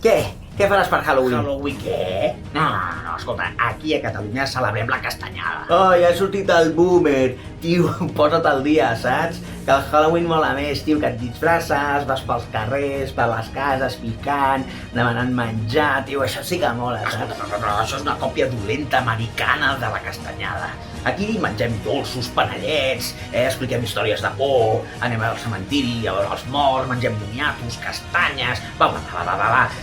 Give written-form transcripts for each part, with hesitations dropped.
Què? Què faràs per Halloween? Halloween què? No, escolta, aquí a Catalunya celebrem la castanyada. Oh, ja ha sortit el boomer. Tio, posa't al dia, saps? Que el Halloween mola més, tio, que et disfresses, vas pels carrers, per les cases, picant, demanant menjar, tio, això sí que mola, saps? Però això és una còpia dolenta americana de la castanyada. Aquí mengem dolços, panellets, expliquem històries de por, anem al cementiri a veure els morts, mengem moniatos, castanyes... Va.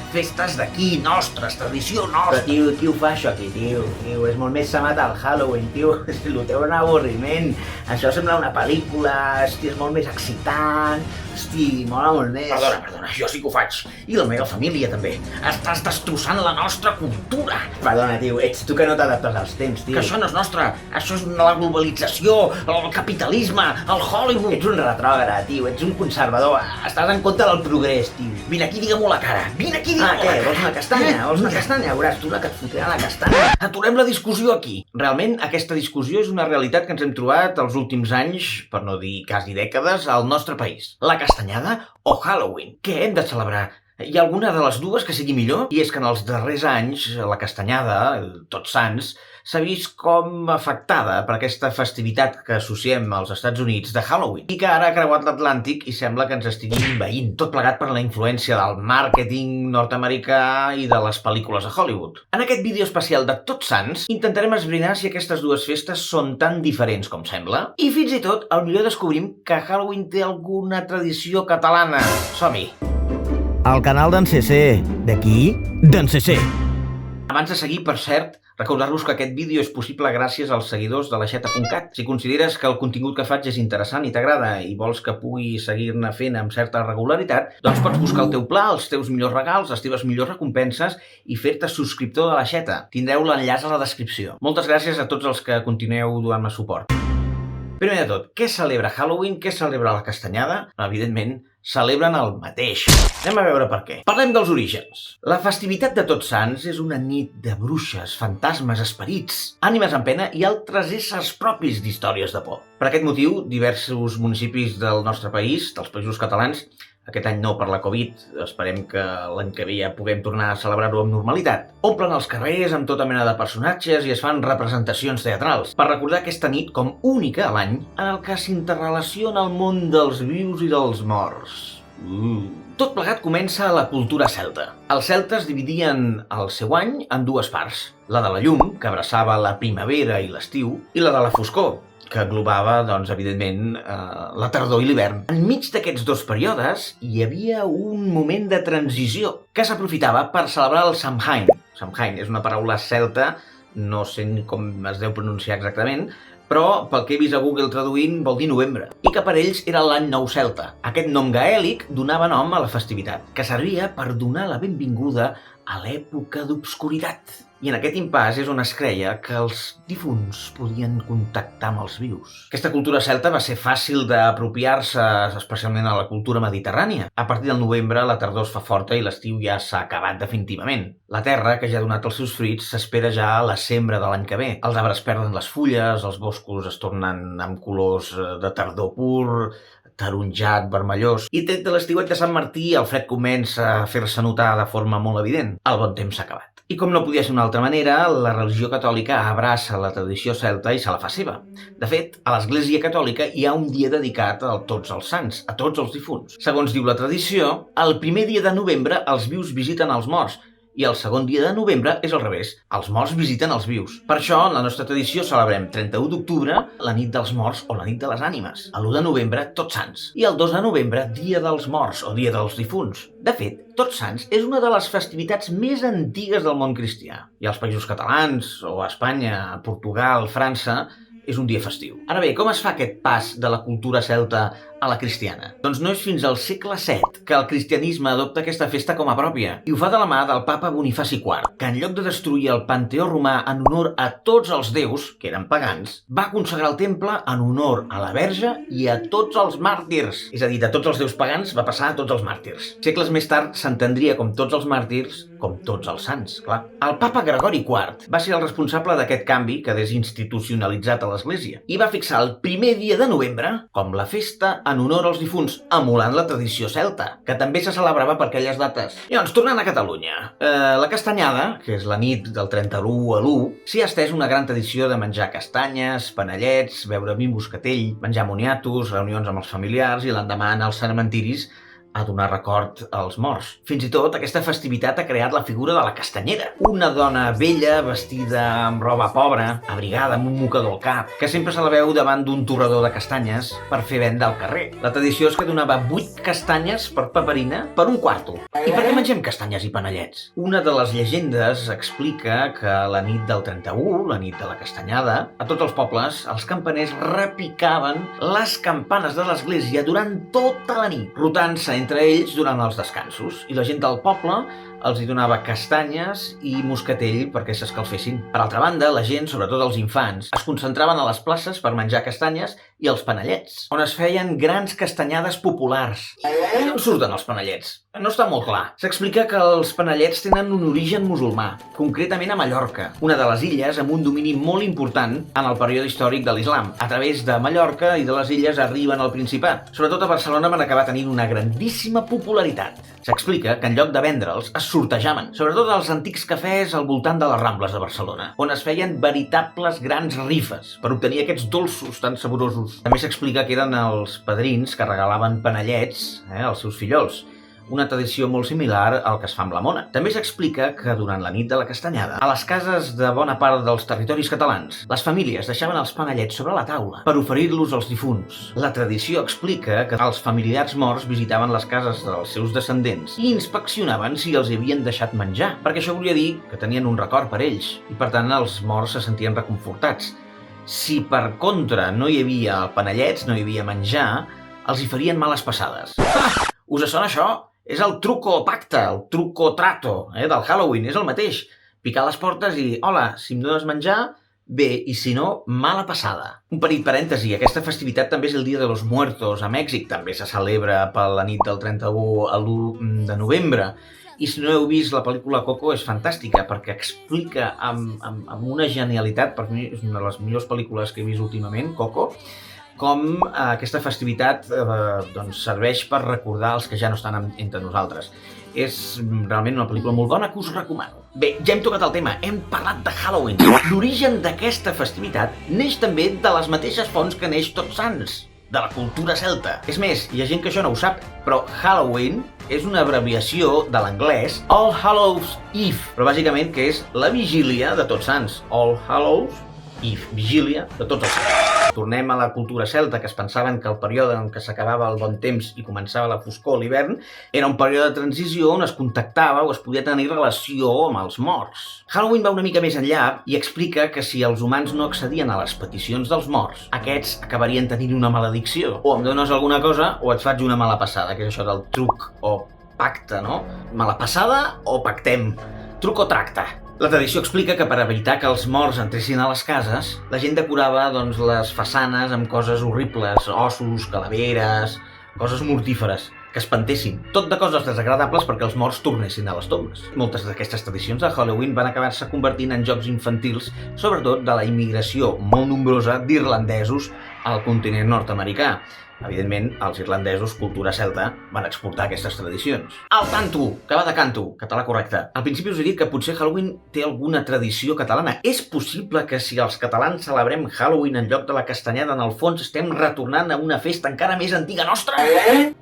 Festes d'aquí, nostres, tradició Però, nostra. tio, qui ho fa això aquí, tio? Tio, és molt més samat el Halloween, tio. El teu és un avorriment. Això sembla una pel·lícula, hosti, és molt més excitant. Hosti, mola molt més. Perdona, jo sí que ho faig. I la meva família també. Estàs destrossant la nostra cultura. Perdona, tio, ets tu que no t'adaptes als temps, tio. Que això no és nostre, això és la globalització, el capitalisme, el Hollywood. Ets un retrògrad, tio, ets un conservador. Estàs en contra del progrés, tio. Vine aquí, digue-m'ho a la cara. Vine aquí, digue-m'ho a la Què? cara. Vols una castanya? Vols una castanya? Veuràs tu la que et fotrà la castanya. Aturem la discussió aquí. Realment, aquesta discussió és una realitat que ens hem trobat els últims anys, per no dir quasi dècades, al nostre país. La castanyada o Halloween. Què hem de celebrar? Hi ha alguna de les dues que sigui millor? I és que en els darrers anys, la castanyada, Tots Sants, s'ha vist com afectada per aquesta festivitat que associem als Estats Units de Halloween i que ara ha creuat l'Atlàntic i sembla que ens estigui envaint, tot plegat per la influència del màrqueting nord-americà i de les pel·lícules de Hollywood. En aquest vídeo especial de Tots Sants intentarem esbrinar si aquestes dues festes són tan diferents com sembla i fins i tot, al millor descobrim que Halloween té alguna tradició catalana. Som-hi! El canal d'en CC. De qui? D'en CC. Abans de seguir, per cert, recordar-vos que aquest vídeo és possible gràcies als seguidors de l'aixeta.cat. Si consideres que el contingut que faig és interessant i t'agrada i vols que pugui seguir-ne fent amb certa regularitat, doncs pots buscar el teu pla, els teus millors regals, les teves millors recompenses i fer-te subscriptor de l'aixeta. Tindreu l'enllaç a la descripció. Moltes gràcies a tots els que continueu donant-me suport. Primer de tot, què celebra Halloween? Què celebra la castanyada? Evidentment, celebren el mateix. Anem a veure per què. Parlem dels orígens. La festivitat de Tots Sants és una nit de bruixes, fantasmes, esperits, ànimes en pena i altres éssers propis d'històries de por. Per aquest motiu, diversos municipis del nostre país, dels països catalans, aquest any no per la Covid, esperem que l'any que ve ja puguem tornar a celebrar-ho amb normalitat. Omplen els carrers amb tota mena de personatges i es fan representacions teatrals per recordar aquesta nit com única a l'any en el que s'interrelaciona el món dels vius i dels morts. Tot plegat comença a la cultura celta. Els celtes dividien el seu any en dues parts, la de la llum, que abraçava la primavera i l'estiu, i la de la foscor, que englobava, doncs, evidentment, la tardor i l'hivern. Enmig d'aquests dos períodes hi havia un moment de transició que s'aprofitava per celebrar el Samhain. Samhain és una paraula celta, no sé com es deu pronunciar exactament, però pel que he vist a Google traduint vol dir novembre, i que per ells era l'any nou celta. Aquest nom gaèlic donava nom a la festivitat, que servia per donar la benvinguda a l'època d'obscuritat. I en aquest impàs és on es creia que els difunts podien contactar amb els vius. Aquesta cultura celta va ser fàcil d'apropiar-se, especialment a la cultura mediterrània. A partir del novembre la tardor es fa forta i l'estiu ja s'ha acabat definitivament. La terra, que ja ha donat els seus fruits, s'espera ja a la sembra de l'any que ve. Els arbres perden les fulles, els boscos es tornen amb colors de tardor pur, taronjat, vermellós. I tret de l'estiuet de Sant Martí, el fred comença a fer-se notar de forma molt evident. El bon temps s'ha acabat. I com no podia ser d'una altra manera, la religió catòlica abraça la tradició celta i se la fa seva. De fet, a l'Església Catòlica hi ha un dia dedicat a tots els sants, a tots els difunts. Segons diu la tradició, el primer dia de novembre els vius visiten els morts, i el segon dia de novembre és al revés, els morts visiten els vius. Per això, en la nostra tradició celebrem 31 d'octubre, la nit dels morts o la nit de les ànimes. El 1 de novembre, Tots Sants. I el 2 de novembre, dia dels morts o dia dels difunts. De fet, Tots Sants és una de les festivitats més antigues del món cristià. I als països catalans, o a Espanya, a Portugal, França, és un dia festiu. Ara bé, com es fa aquest pas de la cultura celta a la cristiana? Doncs no és fins al segle VII que el cristianisme adopta aquesta festa com a pròpia, i ho fa de la mà del papa Bonifaci IV, que en lloc de destruir el panteó romà en honor a tots els déus, que eren pagans, va consagrar el temple en honor a la Verge i a tots els màrtirs. És a dir, de tots els déus pagans va passar a tots els màrtirs. Segles més tard s'entendria com tots els màrtirs, com tots els sants, clar. El papa Gregori IV va ser el responsable d'aquest canvi que desinstitucionalitzat a l'Església i va fixar el primer dia de novembre com la festa en honor als difunts, emulant la tradició celta, que també se celebrava per aquelles dates. I doncs, tornant a Catalunya, la castanyada, que és la nit del 31 a l'1, s'hi ha estès una gran tradició de menjar castanyes, panellets, beure vi amb moscatell, menjar moniatos, reunions amb els familiars i l'endemà anar als cementiris a donar record als morts. Fins i tot, aquesta festivitat ha creat la figura de la castanyera, una dona vella vestida amb roba pobra, abrigada amb un mocador al cap, que sempre se la veu davant d'un torrador de castanyes per fer venda al carrer. La tradició és que donava 8 castanyes per paperina per un quarto. I per què mengem castanyes i panellets? Una de les llegendes explica que la nit del 31, la nit de la castanyada, a tots els pobles, els campaners repicaven les campanes de l'església durant tota la nit, rotant-se entre ells durant els descansos, i la gent del poble els hi donava castanyes i moscatell perquè s'escalfessin. Per altra banda, la gent, sobretot els infants, es concentraven a les places per menjar castanyes i els panellets, on es feien grans castanyades populars. D'on surten els panellets? No està molt clar. S'explica que els panellets tenen un origen musulmà, concretament a Mallorca, una de les illes amb un domini molt important en el període històric de l'islam. A través de Mallorca i de les illes arriben al Principat. Sobretot a Barcelona van acabar tenint una grandíssima popularitat. S'explica que en lloc de vendre'ls es sortejaven, sobretot als antics cafès al voltant de les Rambles de Barcelona, on es feien veritables grans rifes per obtenir aquests dolços tan saborosos. També s'explica que eren els padrins que regalaven panellets als seus fillols, una tradició molt similar al que es fa amb la mona. També s'explica que durant la nit de la castanyada, a les cases de bona part dels territoris catalans, les famílies deixaven els panellets sobre la taula per oferir-los als difunts. La tradició explica que els familiars morts visitaven les cases dels seus descendents i inspeccionaven si els havien deixat menjar, perquè això volia dir que tenien un record per ells i, per tant, els morts se sentien reconfortats. Si, per contra, no hi havia panellets, no hi havia menjar, els hi farien males passades. Us sona això? És el truco o pacte, el truco o trato, del Halloween, és el mateix. Picar les portes i, hola, si em dones menjar, bé, i si no, mala passada. Un petit parèntesi, aquesta festivitat també és el Dia de los Muertos a Mèxic, també se celebra per la nit del 31 a l'1 de novembre. I si no heu vist la pel·lícula Coco, és fantàstica, perquè explica amb una genialitat, per mi és una de les millors pel·lícules que he vist últimament, Coco, com aquesta festivitat serveix per recordar els que ja no estan entre nosaltres. És realment una pel·lícula molt bona que us recomano. Bé, ja hem tocat el tema, hem parlat de Halloween. L'origen d'aquesta festivitat neix també de les mateixes fonts que neix Tots Sants, de la cultura celta. És més, hi ha gent que això no ho sap, però Halloween és una abreviació de l'anglès All Hallows Eve, però bàsicament que és la vigília de Tots Sants. All Hallows Eve, vigília de tots els sants. Tornem a la cultura celta, que es pensaven que el període en què s'acabava el bon temps i començava la foscor, l'hivern, era un període de transició on es contactava o es podia tenir relació amb els morts. Halloween va una mica més enllà i explica que si els humans no accedien a les peticions dels morts, aquests acabarien tenint una maledicció. O em dones alguna cosa o et faig una mala passada, que és això del truc o pacte, no? Mala passada o pactem? Truc o tracte? La tradició explica que per evitar que els morts entressin a les cases, la gent decorava les façanes amb coses horribles, ossos, calaveres, coses mortíferes, que espantessin. Tot de coses desagradables perquè els morts tornessin a les tombes. Moltes d'aquestes tradicions de Halloween van acabar-se convertint en jocs infantils, sobretot de la immigració molt nombrosa d'irlandesos al continent nord-americà. Evidentment, els irlandesos, cultura celta, van exportar aquestes tradicions. Al tanto, que va de canto, català correcte. Al principi us he dit que potser Halloween té alguna tradició catalana. És possible que si els catalans celebrem Halloween en lloc de la castanyada, en el fons estem retornant a una festa encara més antiga nostra?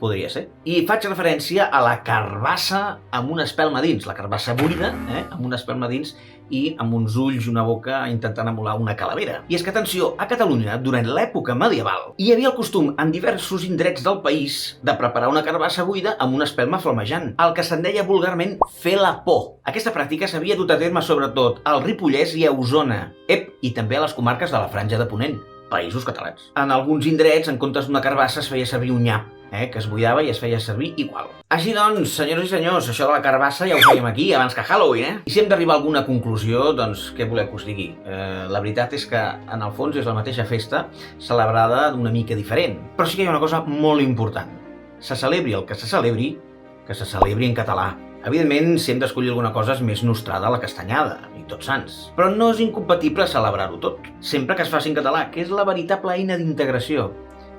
Podria ser. I faig referència a la carbassa amb una espelma dins, la carbassa buida, amb una espelma dins, i amb uns ulls i una boca intentant emular una calavera. I és que, atenció, a Catalunya, durant l'època medieval, hi havia el costum en diversos indrets del país de preparar una carbassa buida amb una espelma flamejant, el que se'n deia vulgarment fer la por. Aquesta pràctica s'havia dut a terme sobretot al Ripollès i a Osona, i també a les comarques de la Franja de Ponent, països catalans. En alguns indrets, en comptes d'una carbassa, es feia servir un nyap, que es buidava i es feia servir igual. Així doncs, senyores i senyors, això de la carbassa ja ho fèiem aquí abans que Halloween, I si hem d'arribar a alguna conclusió, doncs què voleu que us digui? La veritat és que, en el fons, és la mateixa festa celebrada d'una mica diferent. Però sí que hi ha una cosa molt important. Se celebri el que se celebri en català. Evidentment, si hem d'escollir alguna cosa és més nostrada la castanyada i Tots Sants. Però no és incompatible celebrar-ho tot, sempre que es faci en català, que és la veritable eina d'integració.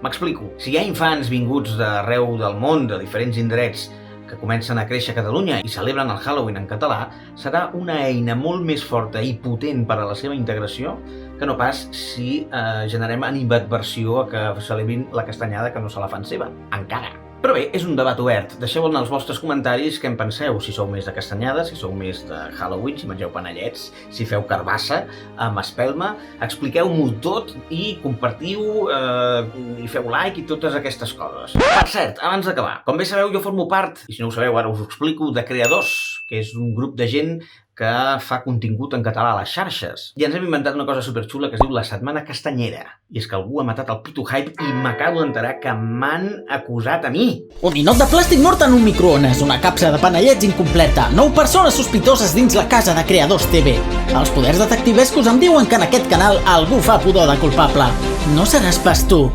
M'explico. Si hi ha infants vinguts d'arreu del món, de diferents indrets, que comencen a créixer a Catalunya i celebren el Halloween en català, serà una eina molt més forta i potent per a la seva integració que no pas si generem animadversió a que celebrin la castanyada que no se la fan seva. Encara. Però bé, és un debat obert. Deixeu en els vostres comentaris què en penseu, si sou més de castanyada, si sou més de Halloween, si mengeu panellets, si feu carbassa amb espelma. Expliqueu-m'ho tot i compartiu i feu like i totes aquestes coses. Per cert, abans d'acabar, com bé sabeu, jo formo part, i si no ho sabeu ara us ho explico, de Creadors, que és un grup de gent que fa contingut en català a les xarxes. I ens hem inventat una cosa superxula que es diu la Setmana Castanyera. I és que algú ha matat el Pitu Hype i m'acabo d'enterar que m'han acusat a mi. Un ninot de plàstic mort en un microones, una capsa de panellets incompleta, 9 persones sospitoses dins la casa de Creadors TV. Els poders detectivescos em diuen que en aquest canal algú fa pudor de culpable. No seràs pas tu,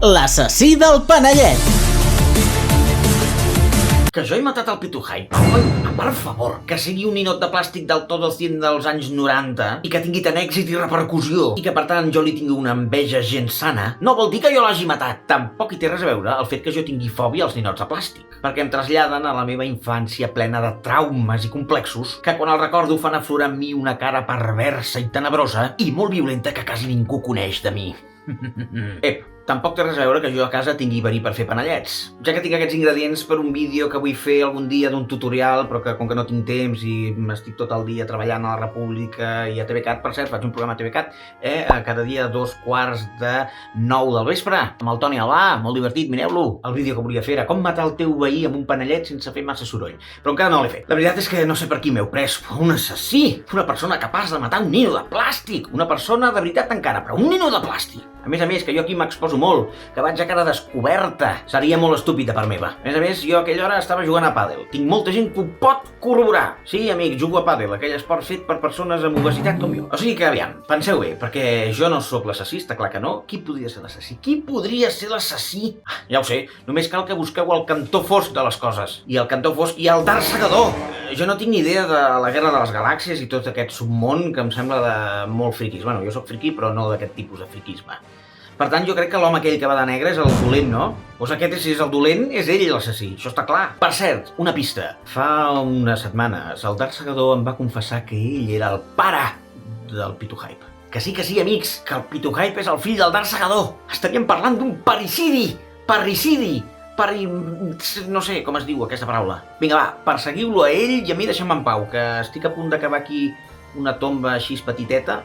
l'assassí del panellet. Que jo he matat el Pitu Hype. Oi, per favor, que sigui un ninot de plàstic del Todo 100 dels anys 90 i que tingui tant èxit i repercussió i que per tant jo li tingui una enveja gens sana, no vol dir que jo l'hagi matat. Tampoc hi té res a veure el fet que jo tingui fòbia als ninots de plàstic, perquè em traslladen a la meva infància plena de traumes i complexos que quan el recordo fan aflorar en mi una cara perversa i tenebrosa i molt violenta que quasi ningú coneix de mi. Tampoc té res a veure que jo a casa tingui verí per fer panellets, ja que tinc aquests ingredients per un vídeo que vull fer algun dia d'un tutorial, però que com que no tinc temps i estic tot el dia treballant a la República i a TVCAT, per cert, faig un programa a TVCAT, cada dia a 8:45 del vespre, amb el Toni Albà, molt divertit, mireu-lo. El vídeo que volia fer era com matar el teu veí amb un panellet sense fer massa soroll, però encara no l'he fet. La veritat és que no sé per qui m'heu pres, un assassí, una persona capaç de matar un nino de plàstic, una persona de veritat encara, però un nino de plàstic. A més, que jo aquí m'exposo molt, que vaig a cara descoberta. Seria molt estúpid de part meva. A més, jo a aquella hora estava jugant a pàdel. Tinc molta gent que ho pot corroborar. Sí, amic, jugo a pàdel, aquell esport fet per persones amb obesitat com jo. O sigui que, aviam, penseu bé, perquè jo no sóc l'assassí, està clar que no. Qui podria ser l'assassí? Qui podria ser l'assassí? Ja ho sé, només cal que busqueu el cantó fosc de les coses. I el cantó fosc i el Dark Segador. Jo no tinc ni idea de la Guerra de les Galàxies i tot aquest submón que em sembla de molt friquis. Bueno, jo sóc friqui, però no d'aquest tipus de friquisme. Per tant, jo crec que l'home aquell que va de negre és el dolent, no? Doncs aquest, si és el dolent, és ell l'assassí, això està clar. Per cert, una pista. Fa unes setmanes, el Dark Segador em va confessar que ell era el pare del Pitu Hype. Que sí, amics, que el Pitu Hype és el fill del Dark Segador. Estaríem parlant d'un parricidi! No sé com es diu aquesta paraula. Vinga, va, perseguiu-lo a ell i a mi deixa'm en pau, que estic a punt d'acabar aquí una tomba així petiteta,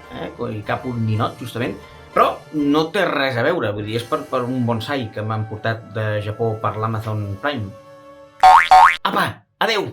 i cap un ninot, justament. Però no té res a veure, vull dir, és per un bonsai que m'han portat de Japó per l'Amazon Prime. Apa, adeu!